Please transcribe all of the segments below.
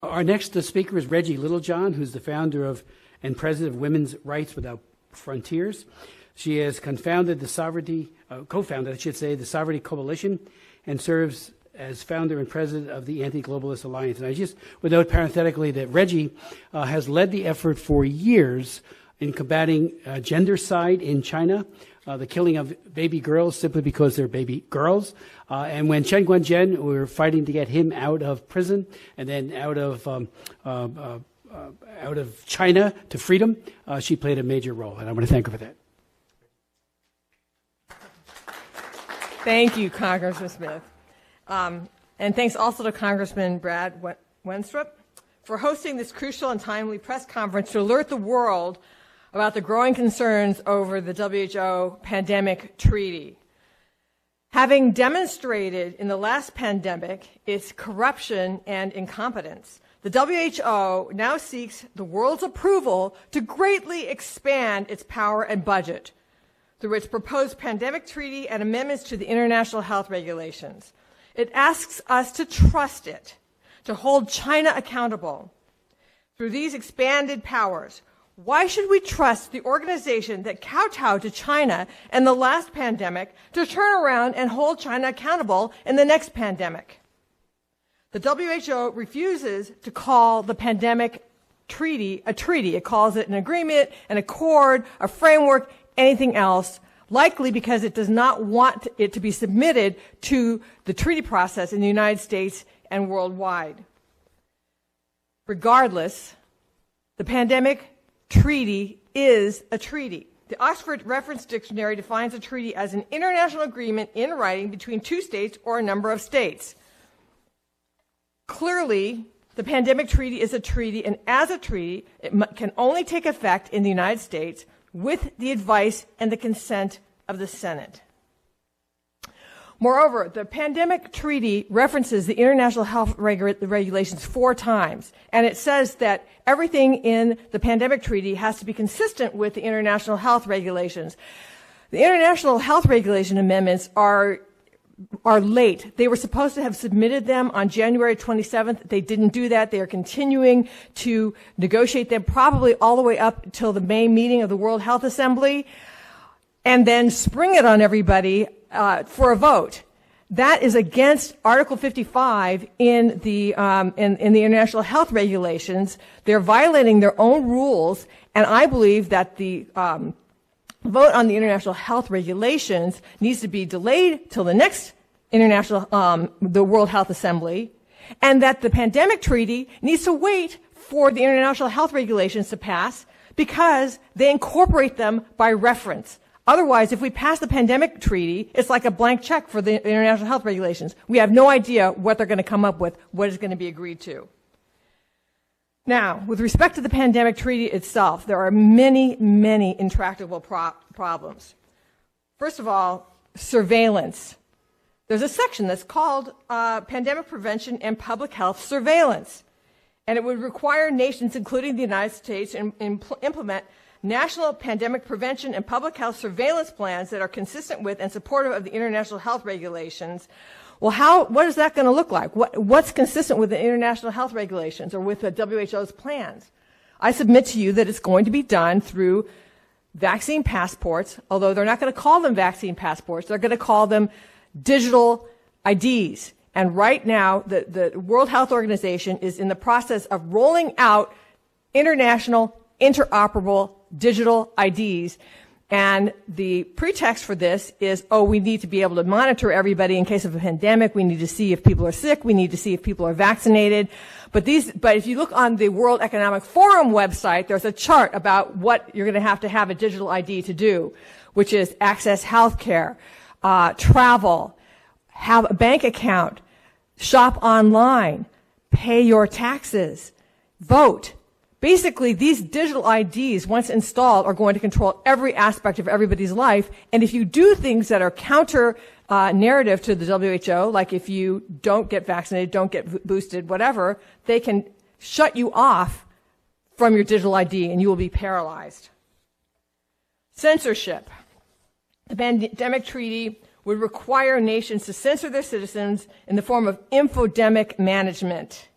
Our next speaker is Reggie Littlejohn, who's the founder of and president of Women's Rights Without Frontiers. She has co-founded, the Sovereignty Coalition, and serves as founder and president of the Anti-Globalist Alliance. And I just would note parenthetically that Reggie has led the effort for years in combating gendercide in China, the killing of baby girls simply because they're baby girls. And when Chen Guangzhen, we were fighting to get him out of prison and then out of China to freedom, she played a major role, and I want to thank her for that. Thank you, Congressman Smith. And thanks also to Congressman Brad Wenstrup for hosting this crucial and timely press conference to alert the world about the growing concerns over the WHO pandemic treaty. Having demonstrated in the last pandemic its corruption and incompetence, the WHO now seeks the world's approval to greatly expand its power and budget through its proposed pandemic treaty and amendments to the international health regulations. It asks us to trust it, to hold China accountable. Through these expanded powers, why should we trust the organization that kowtowed to China in the last pandemic to turn around and hold China accountable in the next pandemic? The WHO refuses to call the pandemic treaty a treaty. It calls it an agreement, an accord, a framework, anything else, likely because it does not want it to be submitted to the treaty process in the United States and worldwide. Regardless, the pandemic treaty is a treaty. The Oxford Reference Dictionary defines a treaty as an international agreement in writing between two states or a number of states. Clearly, the pandemic treaty is a treaty, and as a treaty, it can only take effect in the United States with the advice and the consent of the Senate. Moreover, the pandemic treaty references the international health regulations 4 times, and it says that everything in the pandemic treaty has to be consistent with the international health regulations. The international health regulation amendments are late. They were supposed to have submitted them on January 27th. They didn't do that. They are continuing to negotiate them probably all the way up until the May meeting of the World Health Assembly, and then spring it on everybody for a vote. That is against Article 55 in the international health regulations. They're violating their own rules, and I believe that the vote on the international health regulations needs to be delayed till the next the World Health Assembly, and that the pandemic treaty needs to wait for the international health regulations to pass because they incorporate them by reference. Otherwise, if we pass the pandemic treaty, it's like a blank check for the international health regulations. We have no idea what they're going to come up with, what is going to be agreed to. Now, with respect to the pandemic treaty itself, there are many, many intractable problems. First of all, surveillance. There's a section that's called Pandemic Prevention and Public Health Surveillance, and it would require nations, including the United States, to implement national pandemic prevention and public health surveillance plans that are consistent with and supportive of the international health regulations. Well, what is that going to look like? What's consistent with the international health regulations or with the WHO's plans? I submit to you that it's going to be done through vaccine passports, although they're not going to call them vaccine passports. They're going to call them digital IDs. And right now, the World Health Organization is in the process of rolling out international interoperable digital IDs. And the pretext for this is, we need to be able to monitor everybody in case of a pandemic. We need to see if people are sick. We need to see if people are vaccinated. But if you look on the World Economic Forum website, there's a chart about what you're going to have a digital ID to do, which is access healthcare, travel, have a bank account, shop online, pay your taxes, vote. Basically, these digital IDs, once installed, are going to control every aspect of everybody's life. And if you do things that are counter narrative to the WHO, like if you don't get vaccinated, don't get boosted, whatever, they can shut you off from your digital ID and you will be paralyzed. Censorship. The pandemic treaty would require nations to censor their citizens in the form of infodemic management.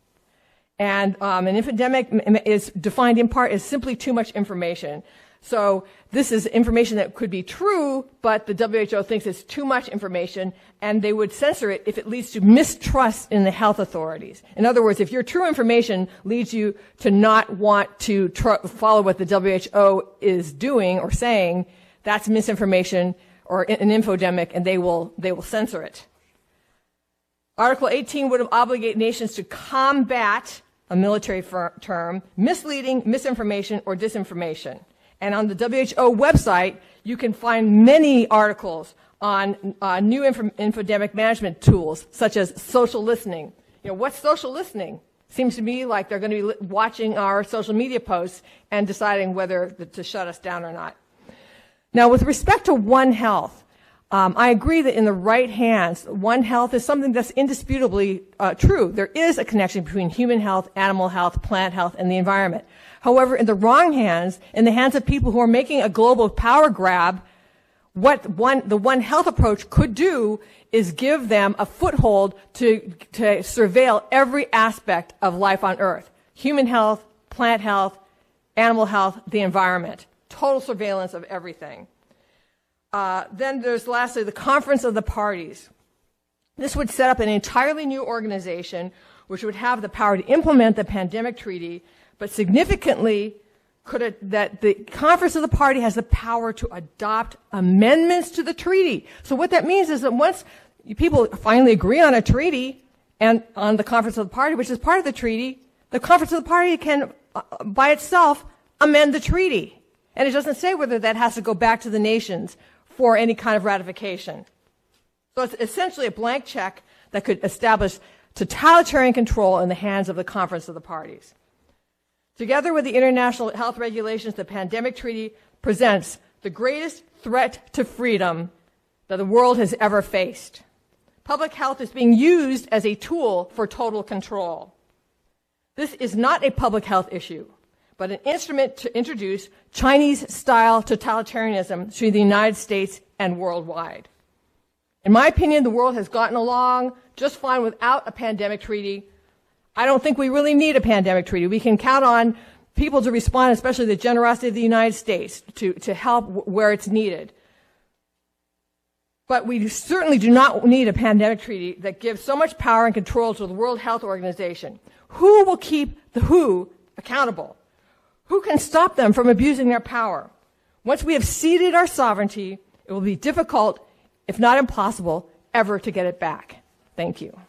And an infodemic is defined in part as simply too much information. So this is information that could be true, but the WHO thinks it's too much information, and they would censor it if it leads to mistrust in the health authorities. In other words, if your true information leads you to not want to follow what the WHO is doing or saying, that's misinformation or an infodemic, and they will censor it. Article 18 would obligate nations to combat, a military term, misleading, misinformation, or disinformation. And on the WHO website, you can find many articles on new infodemic management tools, such as social listening. You know, what's social listening? Seems to me like they're going to be watching our social media posts and deciding whether to shut us down or not. Now, with respect to One Health, I agree that in the right hands, One Health is something that's indisputably true. There is a connection between human health, animal health, plant health, and the environment. However, in the wrong hands, in the hands of people who are making a global power grab, what the One Health approach could do is give them a foothold to surveil every aspect of life on Earth. Human health, plant health, animal health, the environment. Total surveillance of everything. Then there's lastly the Conference of the Parties. This would set up an entirely new organization which would have the power to implement the pandemic treaty, but significantly that the Conference of the Party has the power to adopt amendments to the treaty. So what that means is that once people finally agree on a treaty and on the Conference of the Party, which is part of the treaty, the Conference of the Party can, by itself, amend the treaty. And it doesn't say whether that has to go back to the nations for any kind of ratification. So it's essentially a blank check that could establish totalitarian control in the hands of the Conference of the Parties. Together with the international health regulations, the pandemic treaty presents the greatest threat to freedom that the world has ever faced. Public health is being used as a tool for total control. This is not a public health issue, but an instrument to introduce Chinese-style totalitarianism to the United States and worldwide. In my opinion, the world has gotten along just fine without a pandemic treaty. I don't think we really need a pandemic treaty. We can count on people to respond, especially the generosity of the United States, to help where it's needed. But we certainly do not need a pandemic treaty that gives so much power and control to the World Health Organization. Who will keep the WHO accountable? Who can stop them from abusing their power? Once we have ceded our sovereignty, it will be difficult, if not impossible, ever to get it back. Thank you.